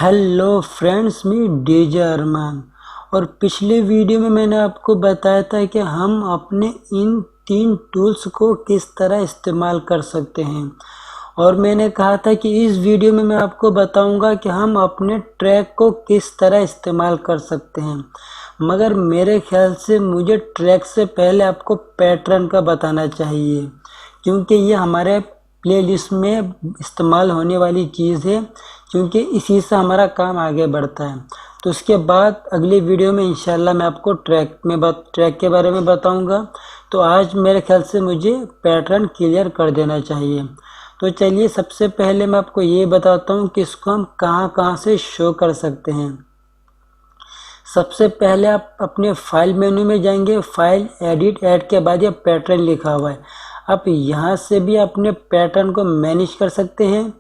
Hello friends, मी DJ अरमान। और पिछले video में मैंने आपको बताया था कि हम अपने इन 3 टूल्स को किस तरह इस्तेमाल कर सकते हैं। और मैंने कहा था कि इस वीडियो में मैं आपको बताऊंगा कि हम अपने ट्रैक को किस तरह इस्तेमाल कर सकते हैं। मगर मेरे ख्याल से मुझे ट्रैक से पहले आपको पैटर्न का बताना चाहिए, क्योंकि ये हमारे प्लेलिस्ट में इस्तेमाल होने वाली चीज़ है, क्योंकि इसी से हमारा काम आगे बढ़ता है। तो उसके बाद अगली वीडियो में इंशाल्लाह मैं आपको ट्रैक के बारे में बताऊंगा। तो आज मेरे ख्याल से मुझे पैटर्न क्लियर कर देना चाहिए। तो चलिए, सबसे पहले मैं आपको ये बताता हूँ कि इसको हम कहाँ कहाँ से शो कर सकते हैं। सबसे पहले आप अपने फाइल मेन्यू में जाएंगे, फाइल एडिट, ऐड के बाद ये पैटर्न लिखा हुआ है। आप यहाँ से भी अपने पैटर्न को मैनेज कर सकते हैं।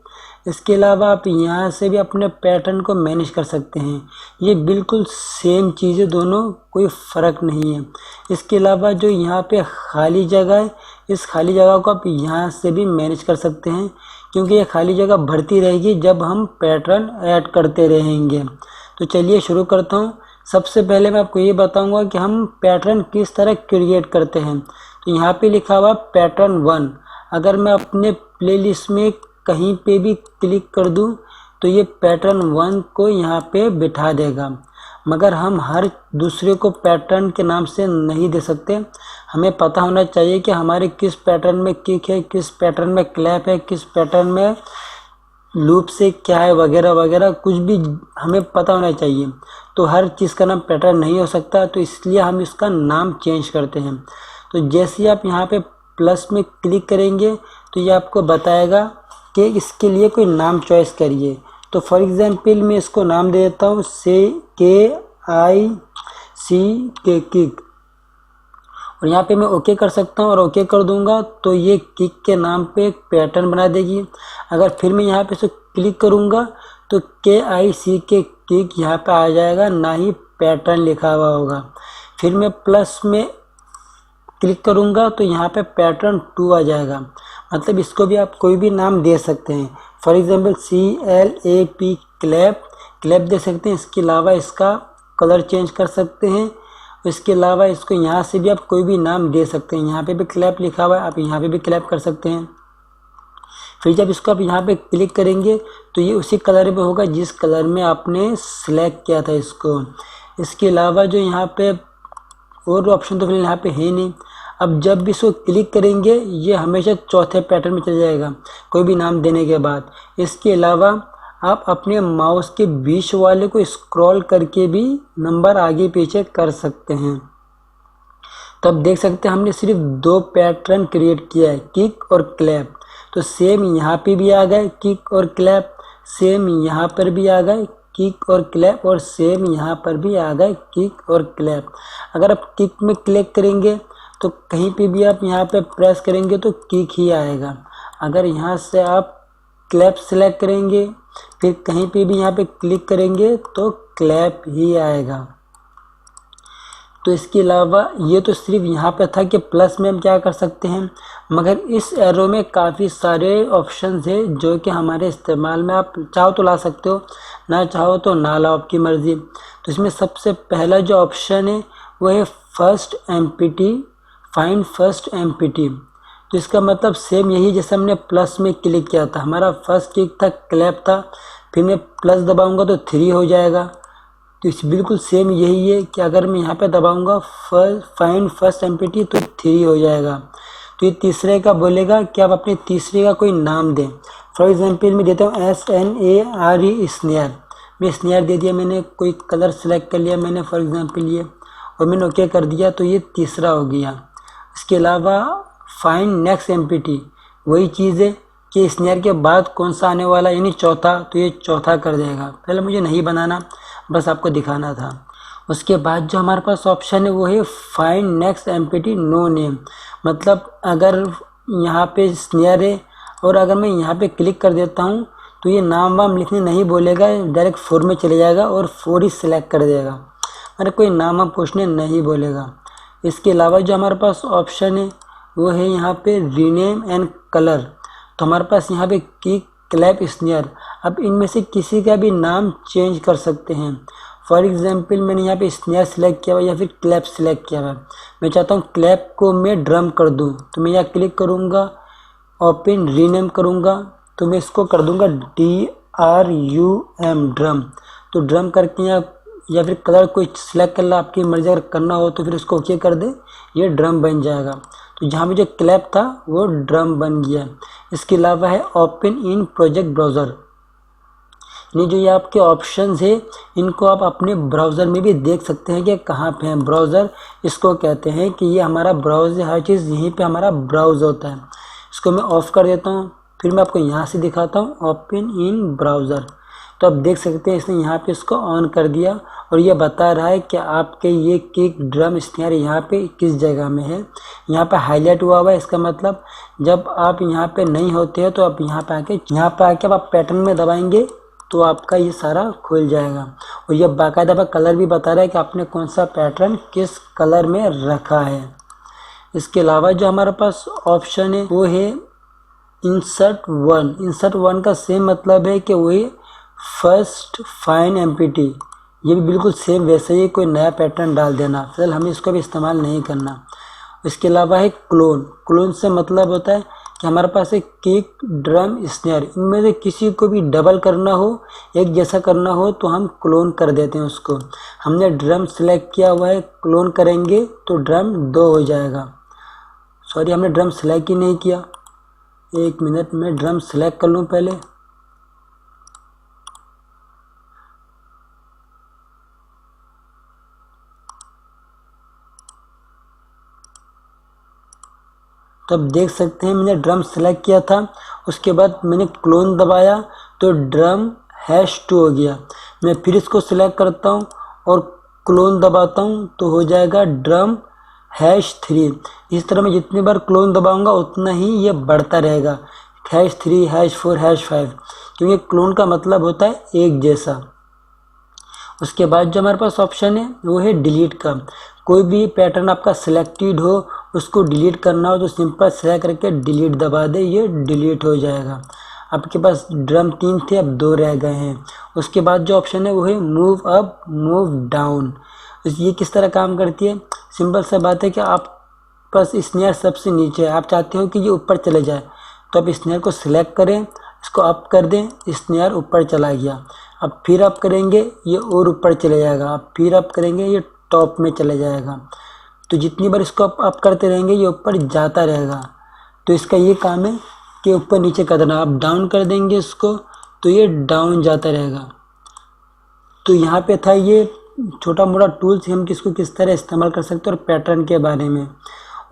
इसके अलावा आप यहाँ से भी अपने पैटर्न को मैनेज कर सकते हैं। ये बिल्कुल सेम चीज़ें, दोनों कोई फ़र्क नहीं है। इसके अलावा जो यहाँ पे खाली जगह है, इस खाली जगह को आप यहाँ से भी मैनेज कर सकते हैं, क्योंकि ये खाली जगह भरती रहेगी जब हम पैटर्न ऐड करते रहेंगे। तो चलिए शुरू करता हूँ। सबसे पहले मैं आपको ये बताऊंगा कि हम पैटर्न किस तरह क्रिएट करते हैं। तो यहाँ पे लिखा हुआ पैटर्न 1। अगर मैं अपने प्लेलिस्ट में कहीं पे भी क्लिक कर दूं तो ये पैटर्न 1 को यहाँ पे बिठा देगा। मगर हम हर दूसरे को पैटर्न के नाम से नहीं दे सकते। हमें पता होना चाहिए कि हमारे किस पैटर्न में किक है, किस पैटर्न में क्लैप है, किस पैटर्न में लूप से क्या है, वगैरह वगैरह कुछ भी हमें पता होना चाहिए। तो हर चीज़ का नाम पैटर्न नहीं हो सकता, तो इसलिए हम इसका नाम चेंज करते हैं। तो जैसे ही आप यहाँ पे प्लस में क्लिक करेंगे तो ये आपको बताएगा कि इसके लिए कोई नाम चॉइस करिए। तो फॉर एग्जांपल मैं इसको नाम दे देता हूँ किक। और यहाँ पे मैं ओके कर सकता हूँ, और ओके कर दूंगा तो ये किक के नाम पे एक पैटर्न बना देगी। अगर फिर मैं यहाँ पे से क्लिक करूँगा तो किक यहाँ पे आ जाएगा, ना ही पैटर्न लिखा हुआ होगा। फिर मैं प्लस में क्लिक करूँगा तो यहाँ पे पैटर्न 2 आ जाएगा। मतलब इसको भी आप कोई भी नाम दे सकते हैं। फॉर एग्जांपल CLAP क्लैप दे सकते हैं। इसके अलावा इसका कलर चेंज कर सकते हैं। इसके अलावा इसको यहाँ से भी आप कोई भी नाम दे सकते हैं। यहाँ पे भी क्लैप लिखा हुआ है, आप यहाँ पे भी क्लैप कर सकते हैं। फिर जब इसको आप यहाँ पे क्लिक करेंगे तो ये उसी कलर में होगा जिस कलर में आपने सेलेक्ट किया था इसको। इसके अलावा जो यहाँ पे और ऑप्शन तो फिलहाल यहाँ पे है नहीं। अब जब भी इसको क्लिक करेंगे ये हमेशा चौथे पैटर्न में चल जाएगा, कोई भी नाम देने के बाद। इसके अलावा आप अपने माउस के बीच वाले को स्क्रॉल करके भी नंबर आगे पीछे कर सकते हैं। तो अब देख सकते हैं हमने सिर्फ 2 पैटर्न क्रिएट किया है, किक और क्लैप। तो सेम यहाँ पे भी आ गए किक और क्लैप, सेम यहाँ पर भी आ गए किक और क्लैप, और सेम यहाँ पर भी आ गए किक और क्लैप। अगर आप किक में क्लिक करेंगे तो कहीं पे भी आप यहाँ पे प्रेस करेंगे तो किक ही आएगा। अगर यहाँ से आप क्लैप सेलेक्ट करेंगे फिर कहीं पे भी यहाँ पे क्लिक करेंगे तो क्लैप ही आएगा। तो इसके अलावा ये तो सिर्फ यहाँ पे था कि प्लस में हम क्या कर सकते हैं, मगर इस एरो में काफ़ी सारे ऑप्शंस है जो कि हमारे इस्तेमाल में आप चाहो तो ला सकते हो, ना चाहो तो ना लाओ, आपकी मर्ज़ी। तो इसमें सबसे पहला जो ऑप्शन है वो है फाइंड फर्स्ट एम्प्टी। तो इसका मतलब सेम यही जैसे हमने प्लस में क्लिक किया था। हमारा फर्स्ट क्लिक था, क्लैप था, फिर मैं प्लस दबाऊंगा तो 3 हो जाएगा। तो इस बिल्कुल सेम यही है कि अगर मैं यहाँ पे दबाऊंगा फाइंड फर्स्ट एम्प्टी तो 3 हो जाएगा। तो ये तीसरे का बोलेगा कि आप अपने तीसरे का कोई नाम दें। फॉर एग्जांपल मैं देता हूँ SNARE स्नेयर। मैं स्नेयर दे दिया, मैंने कोई कलर सेलेक्ट कर लिया मैंने, फॉर एग्जांपल ये, और मैंने ओके कर दिया तो ये तीसरा हो गया। इसके अलावा फाइंड नेक्स्ट एम्प्टी, वही चीज़ है कि स्नेयर के बाद कौन सा आने वाला, यानी चौथा, तो ये चौथा कर देगा। पहले मुझे नहीं बनाना, बस आपको दिखाना था। उसके बाद जो हमारे पास ऑप्शन है वो है find next empty no name. मतलब अगर यहाँ पे स्नेयर है और अगर मैं यहाँ पे क्लिक कर देता हूँ तो ये नाम वाम लिखने नहीं बोलेगा, डायरेक्ट 4 में चले जाएगा और 4 ही सिलेक्ट कर देगा। अरे कोई नाम वाम पूछने नहीं बोलेगा। इसके अलावा जो हमारे पास ऑप्शन है वो है यहाँ पे रीनेम एंड कलर। तो हमारे पास यहाँ पे किक क्लैप स्नेयर, अब इनमें से किसी का भी नाम चेंज कर सकते हैं। फॉर एग्जाम्पल मैंने यहाँ पे स्नेयर सेलेक्ट किया हुआ या फिर क्लैप सेलेक्ट किया हुआ, मैं चाहता हूँ क्लैप को मैं ड्रम कर दूँ, तो मैं यहाँ क्लिक करूँगा, ओपन रीनेम करूँगा, तो मैं इसको कर दूँगा DRUM ड्रम। तो ड्रम करके यहाँ या फिर कलर कोई सिलेक्ट करना आपकी मर्जी, अगर करना हो तो फिर उसको ओके कर दे, ये ड्रम बन जाएगा। तो जहाँ पे जो क्लैप था वो ड्रम बन गया। इसके अलावा है ओपन इन प्रोजेक्ट ब्राउज़र, ये जो ये आपके ऑप्शंस है इनको आप अपने ब्राउज़र में भी देख सकते हैं कि कहाँ पे हैं। ब्राउज़र इसको कहते हैं कि ये हमारा ब्राउज़ है, हर चीज़ यहीं पे हमारा ब्राउज़ होता है। इसको मैं ऑफ़ कर देता हूँ, फिर मैं आपको यहाँ से दिखाता हूँ ओपन इन ब्राउज़र। तो आप देख सकते हैं इसने यहाँ पे इसको ऑन कर दिया और ये बता रहा है कि आपके ये किक ड्रम स्नेयर यहाँ पे किस जगह में है। यहाँ पे हाईलाइट हुआ है, इसका मतलब जब आप यहाँ पे नहीं होते हैं तो आप यहाँ पे आके आप पैटर्न में दबाएंगे तो आपका ये सारा खुल जाएगा। और ये बाकायदा कलर भी बता रहा है कि आपने कौन सा पैटर्न किस कलर में रखा है। इसके अलावा जो हमारे पास ऑप्शन है वो है इंसर्ट वन। इंसर्ट वन का सेम मतलब है कि वही फर्स्ट फाइन एम्प्टी, ये भी बिल्कुल सेम वैसे ही कोई नया पैटर्न डाल देना, फिलहाल हमें इसको भी इस्तेमाल नहीं करना। इसके अलावा है क्लोन। क्लोन से मतलब होता है कि हमारे पास एक किक ड्रम स्नेयर, इनमें से किसी को भी डबल करना हो, एक जैसा करना हो तो हम क्लोन कर देते हैं उसको। हमने ड्रम सेलेक्ट किया हुआ है, क्लोन करेंगे तो ड्रम 2 हो जाएगा। सॉरी, हमने ड्रम सेलेक्ट ही नहीं किया, एक मिनट में ड्रम सेलेक्ट कर लूँ पहले। तो अब देख सकते हैं मैंने ड्रम सेलेक्ट किया था, उसके बाद मैंने क्लोन दबाया तो ड्रम #2 हो गया। मैं फिर इसको सिलेक्ट करता हूँ और क्लोन दबाता हूँ तो हो जाएगा ड्रम #3। इस तरह मैं जितनी बार क्लोन दबाऊंगा उतना ही ये बढ़ता रहेगा, #3 #4 #5, क्योंकि क्लोन का मतलब होता है एक जैसा। उसके बाद जो हमारे पास ऑप्शन है वो है डिलीट का। कोई भी पैटर्न आपका सिलेक्टेड हो, उसको डिलीट करना हो तो सिंपल सेलेक्ट करके डिलीट दबा दे, ये डिलीट हो जाएगा। आपके पास ड्रम 3 थे, अब 2 रह गए हैं। उसके बाद जो ऑप्शन है वो है मूव अप मूव डाउन। ये किस तरह काम करती है? सिंपल सा बात है कि आप पास स्नेयर सबसे नीचे है, आप चाहते हो कि ये ऊपर चले जाए, तो आप स्नेयर को सिलेक्ट करें, इसको अप कर दें, स्नेयर ऊपर चला गया। अब फिर अप करेंगे ये और ऊपर चले जाएगा, अब फिर अप करेंगे ये टॉप में चले जाएगा। तो जितनी बार इसको अप करते रहेंगे ये ऊपर जाता रहेगा। तो इसका ये काम है कि ऊपर नीचे कर देना। आप डाउन कर देंगे इसको तो ये डाउन जाता रहेगा। तो यहाँ पे था ये छोटा मोटा टूल्स, हम किसको किस तरह इस्तेमाल कर सकते हैं और पैटर्न के बारे में।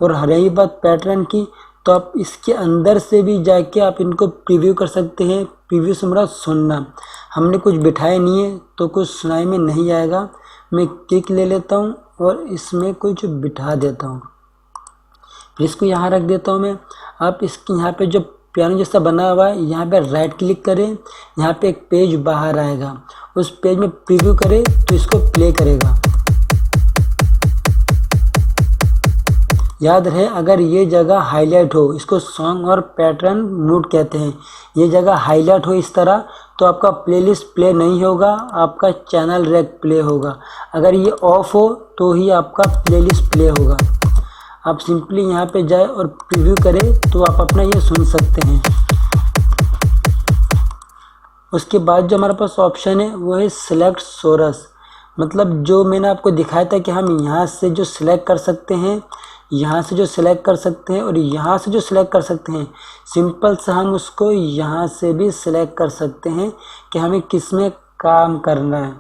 और रही बात पैटर्न की, तो आप इसके अंदर से भी जाके आप इनको प्रीव्यू कर सकते हैं। प्रीव्यू से मेरा सुनना, हमने कुछ बिठाया नहीं है तो कुछ सुनाई में नहीं आएगा। मैं किक ले लेता हूँ और इसमें कुछ बिठा देता हूँ, फिर इसको यहाँ रख देता हूँ मैं। आप इसके यहाँ पे जो पियानो जैसा बना हुआ है यहाँ पे राइट क्लिक करें, यहाँ पे एक पेज बाहर आएगा, उस पेज में प्रीव्यू करें तो इसको प्ले करेगा। याद रहे अगर ये जगह हाईलाइट हो, इसको सॉन्ग और पैटर्न मूड कहते हैं, ये जगह हाईलाइट हो इस तरह तो आपका प्लेलिस्ट प्ले नहीं होगा, आपका चैनल रैक प्ले होगा। अगर ये ऑफ हो तो ही आपका प्लेलिस्ट प्ले होगा। आप सिंपली यहाँ पे जाए और प्रीव्यू करें तो आप अपना ये सुन सकते हैं। उसके बाद जो हमारे पास ऑप्शन है वो है सिलेक्ट सोर्स। मतलब जो मैंने आपको दिखाया था कि हम यहाँ से जो सिलेक्ट कर सकते हैं, यहाँ से जो सिलेक्ट कर सकते हैं और यहाँ से जो सिलेक्ट कर सकते हैं, सिंपल से हम उसको यहाँ से भी सिलेक्ट कर सकते हैं कि हमें किस में काम करना है।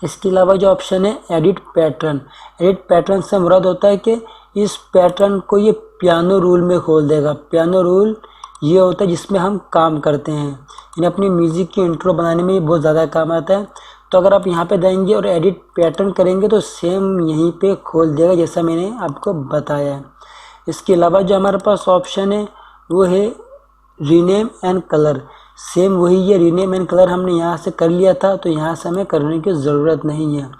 इसके अलावा जो ऑप्शन है एडिट पैटर्न, एडिट पैटर्न से मुराद होता है कि इस पैटर्न को ये पियानो रूल में खोल देगा। पियानो रूल ये होता है जिसमें हम काम करते हैं, यानी अपनी म्यूज़िक की इंट्रो बनाने में ये बहुत ज़्यादा काम आता है। तो अगर आप यहाँ पे जाएंगे और एडिट पैटर्न करेंगे तो सेम यहीं पे खोल देगा जैसा मैंने आपको बताया है। इसके अलावा जो हमारे पास ऑप्शन है वो है रीनेम एंड कलर। सेम वही है, रीनेम एंड कलर हमने यहाँ से कर लिया था तो यहाँ से हमें करने की ज़रूरत नहीं है।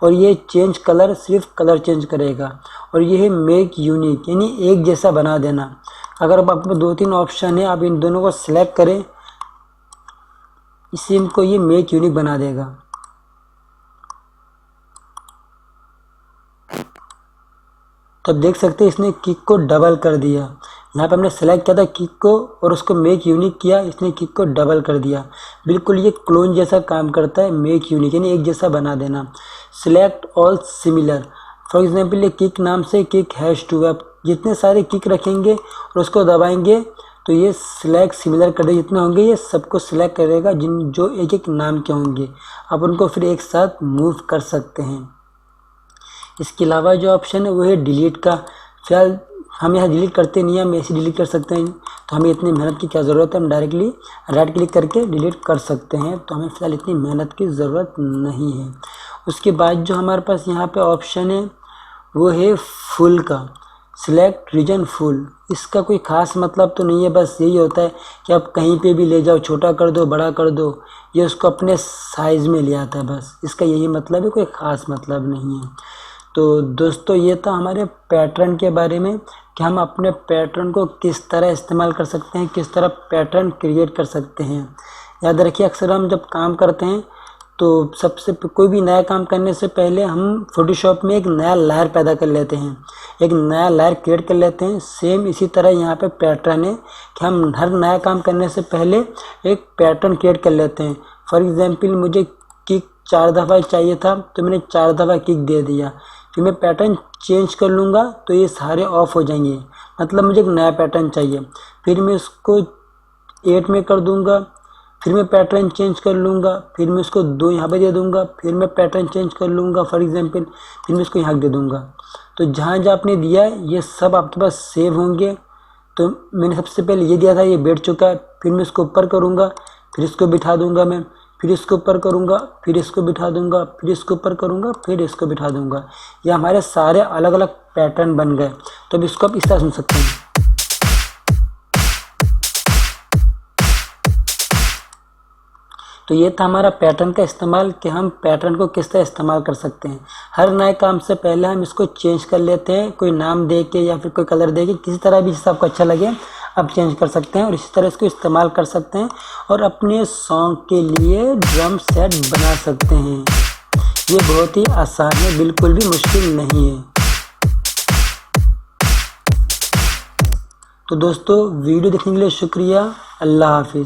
और ये चेंज कलर सिर्फ कलर चेंज करेगा। और ये है मेक यूनिक, यानी एक जैसा बना देना। अगर अब आपको 2-3 ऑप्शन है, आप इन दोनों को सिलेक्ट करें इस सिम को ये मेक यूनिक बना देगा। तो आप देख सकते हैं इसने किक को डबल कर दिया। यहाँ पे हमने सेलेक्ट किया था किक को और उसको मेक यूनिक किया, इसने किक को डबल कर दिया। बिल्कुल ये क्लोन जैसा काम करता है, मेक यूनिक यानी एक जैसा बना देना। Select all similar, for example ये किक नाम से किक हैश टू, आप जितने सारे किक रखेंगे और उसको दबाएंगे तो ये सिलेक्ट सिमिलर कर देगा, जितने होंगे ये सबको सिलेक्ट करेगा जिन जो एक एक नाम के होंगे। आप उनको फिर एक साथ मूव कर सकते हैं। इसके अलावा जो ऑप्शन है वो है डिलीट का। फिलहाल हम यहाँ डिलीट करते नहीं हैं, हम ऐसे डिलीट कर सकते हैं, तो हमें इतनी मेहनत की क्या ज़रूरत है, हम डायरेक्टली राइट क्लिक करके डिलीट कर सकते हैं, तो हमें फ़िलहाल इतनी मेहनत की ज़रूरत नहीं है। उसके बाद जो हमारे पास यहाँ पे ऑप्शन है वो है फुल का, सिलेक्ट रीजन फुल। इसका कोई ख़ास मतलब तो नहीं है, बस यही होता है कि आप कहीं पे भी ले जाओ, छोटा कर दो बड़ा कर दो, ये उसको अपने साइज़ में ले आता है, बस इसका यही मतलब है, कोई ख़ास मतलब नहीं है। तो दोस्तों ये था हमारे पैटर्न के बारे में कि हम अपने पैटर्न को किस तरह इस्तेमाल कर सकते हैं, किस तरह पैटर्न क्रिएट कर सकते हैं। याद रखिए अक्सर हम जब काम करते हैं तो सबसे कोई भी नया काम करने से पहले हम फोटोशॉप में एक नया लेयर पैदा कर लेते हैं, एक नया लेयर क्रिएट कर लेते हैं। सेम इसी तरह यहाँ पे पैटर्न है कि हम हर नया काम करने से पहले एक पैटर्न क्रिएट कर लेते हैं। फॉर एग्जाम्पल मुझे किक 4 दफ़ा चाहिए था तो मैंने 4 दफ़ा किक दे दिया, फिर मैं पैटर्न चेंज कर लूँगा तो ये सारे ऑफ हो जाएंगे, मतलब मुझे एक नया पैटर्न चाहिए। फिर मैं इसको 8 में कर दूँगा, फिर मैं पैटर्न चेंज कर लूँगा, फिर मैं इसको 2 यहाँ पे दे दूँगा, फिर मैं पैटर्न चेंज कर लूँगा फॉर एग्जांपल, फिर मैं इसको यहाँ दे दूँगा। तो जहाँ जहाँ आपने दिया है ये सब आपके पास सेव होंगे। तो मैंने सबसे पहले ये दिया था, ये बैठ चुका है, फिर मैं इसको ऊपर करूँगा, फिर इसको बिठा दूँगा मैं, फिर इसको ऊपर करूँगा, फिर इसको बिठा दूँगा, फिर इसको ऊपर करूँगा, फिर इसको बिठा दूँगा। ये हमारे सारे अलग अलग पैटर्न बन गए। तो अब इसको आप इस तरह सुन सकते हैं। तो ये था हमारा पैटर्न का इस्तेमाल कि हम पैटर्न को किस तरह इस्तेमाल कर सकते हैं। हर नए काम से पहले हम इसको चेंज कर लेते हैं, कोई नाम दे के या फिर कोई कलर दे के, किसी तरह भी जिससे आपको अच्छा लगे आप चेंज कर सकते हैं और इसी तरह इसको इस्तेमाल कर सकते हैं और अपने सॉन्ग के लिए ड्रम सेट बना सकते हैं। ये बहुत ही आसान है, बिल्कुल भी मुश्किल नहीं है। तो दोस्तों वीडियो देखने के लिए शुक्रिया। अल्लाह हाफिज़।